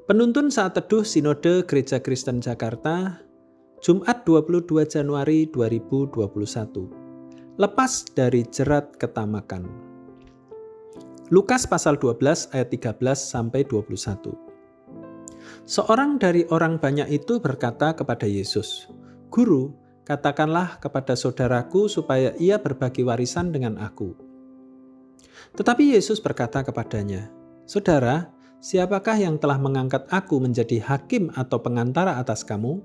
Penuntun Saat Teduh Sinode Gereja Kristen Jakarta, Jumat 22 Januari 2021. Lepas dari jerat ketamakan. Lukas pasal 12 ayat 13 sampai 21. Seorang dari orang banyak itu berkata kepada Yesus, "Guru, katakanlah kepada saudaraku supaya ia berbagi warisan dengan aku." Tetapi Yesus berkata kepadanya, "Saudara, siapakah yang telah mengangkat aku menjadi hakim atau pengantara atas kamu?"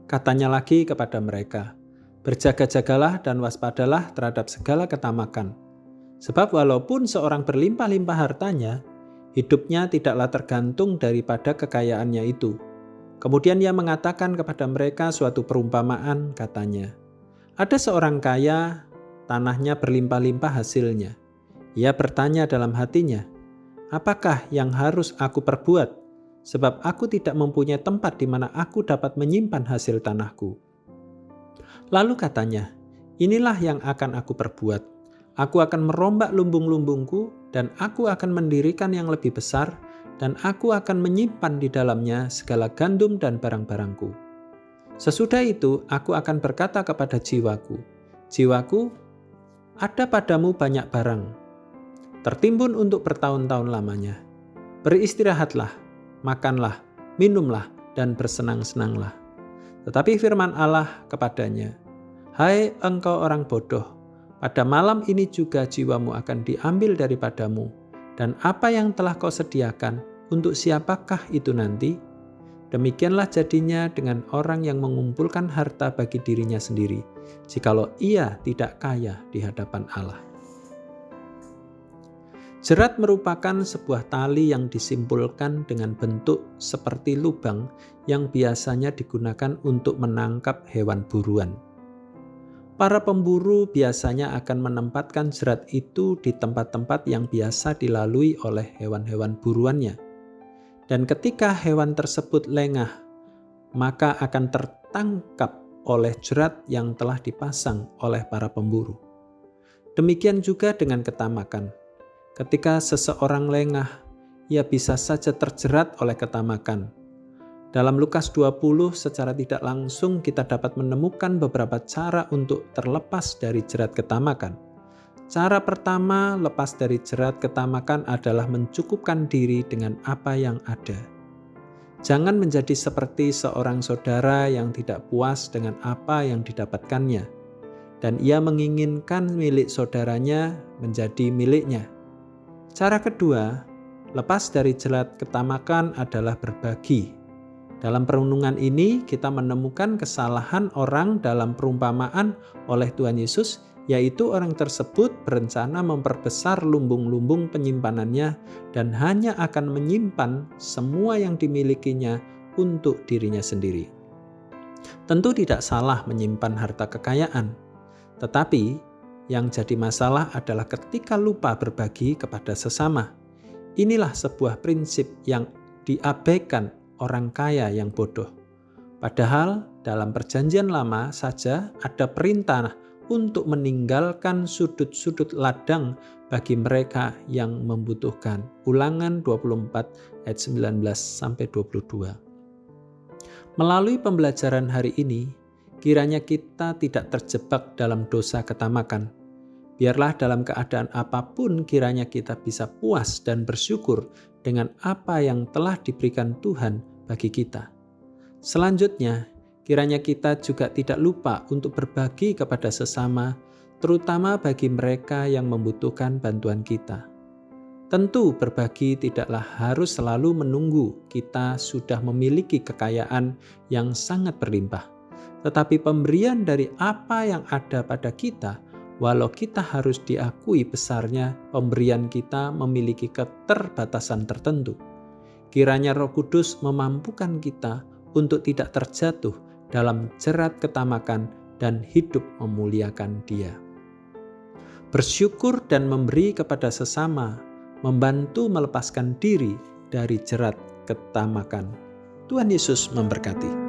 Katanya lagi kepada mereka, "Berjaga-jagalah dan waspadalah terhadap segala ketamakan. Sebab walaupun seorang berlimpah-limpah hartanya, hidupnya tidaklah tergantung daripada kekayaannya itu." Kemudian ia mengatakan kepada mereka suatu perumpamaan, katanya, "Ada seorang kaya, tanahnya berlimpah-limpah hasilnya. Ia bertanya dalam hatinya, 'Apakah yang harus aku perbuat? Sebab aku tidak mempunyai tempat di mana aku dapat menyimpan hasil tanahku.' Lalu katanya, 'Inilah yang akan aku perbuat. Aku akan merombak lumbung-lumbungku dan aku akan mendirikan yang lebih besar dan aku akan menyimpan di dalamnya segala gandum dan barang-barangku. Sesudah itu aku akan berkata kepada jiwaku, jiwaku, ada padamu banyak barang, tertimbun untuk bertahun-tahun lamanya. Beristirahatlah, makanlah, minumlah, dan bersenang-senanglah.' Tetapi firman Allah kepadanya, 'Hai engkau orang bodoh, pada malam ini juga jiwamu akan diambil daripadamu, dan apa yang telah kau sediakan, untuk siapakah itu nanti?' Demikianlah jadinya dengan orang yang mengumpulkan harta bagi dirinya sendiri, jikalau ia tidak kaya di hadapan Allah." Jerat merupakan sebuah tali yang disimpulkan dengan bentuk seperti lubang yang biasanya digunakan untuk menangkap hewan buruan. Para pemburu biasanya akan menempatkan jerat itu di tempat-tempat yang biasa dilalui oleh hewan-hewan buruannya. Dan ketika hewan tersebut lengah, maka akan tertangkap oleh jerat yang telah dipasang oleh para pemburu. Demikian juga dengan ketamakan. Ketika seseorang lengah, ia bisa saja terjerat oleh ketamakan. Dalam Lukas 20 secara tidak langsung kita dapat menemukan beberapa cara untuk terlepas dari jerat ketamakan. Cara pertama lepas dari jerat ketamakan adalah mencukupkan diri dengan apa yang ada. Jangan menjadi seperti seorang saudara yang tidak puas dengan apa yang didapatkannya, dan ia menginginkan milik saudaranya menjadi miliknya. Cara kedua, lepas dari jerat ketamakan adalah berbagi. Dalam perenungan ini kita menemukan kesalahan orang dalam perumpamaan oleh Tuhan Yesus, yaitu orang tersebut berencana memperbesar lumbung-lumbung penyimpanannya dan hanya akan menyimpan semua yang dimilikinya untuk dirinya sendiri. Tentu tidak salah menyimpan harta kekayaan, tetapi yang jadi masalah adalah ketika lupa berbagi kepada sesama. Inilah sebuah prinsip yang diabaikan orang kaya yang bodoh. Padahal dalam Perjanjian Lama saja ada perintah untuk meninggalkan sudut-sudut ladang bagi mereka yang membutuhkan. Ulangan 24 ayat 19-22. Melalui pembelajaran hari ini, kiranya kita tidak terjebak dalam dosa ketamakan. Biarlah dalam keadaan apapun kiranya kita bisa puas dan bersyukur dengan apa yang telah diberikan Tuhan bagi kita. Selanjutnya, kiranya kita juga tidak lupa untuk berbagi kepada sesama, terutama bagi mereka yang membutuhkan bantuan kita. Tentu berbagi tidaklah harus selalu menunggu kita sudah memiliki kekayaan yang sangat berlimpah. Tetapi pemberian dari apa yang ada pada kita, walau kita harus diakui besarnya, pemberian kita memiliki keterbatasan tertentu. Kiranya Roh Kudus memampukan kita untuk tidak terjatuh dalam jerat ketamakan dan hidup memuliakan Dia. Bersyukur dan memberi kepada sesama, membantu melepaskan diri dari jerat ketamakan. Tuhan Yesus memberkati.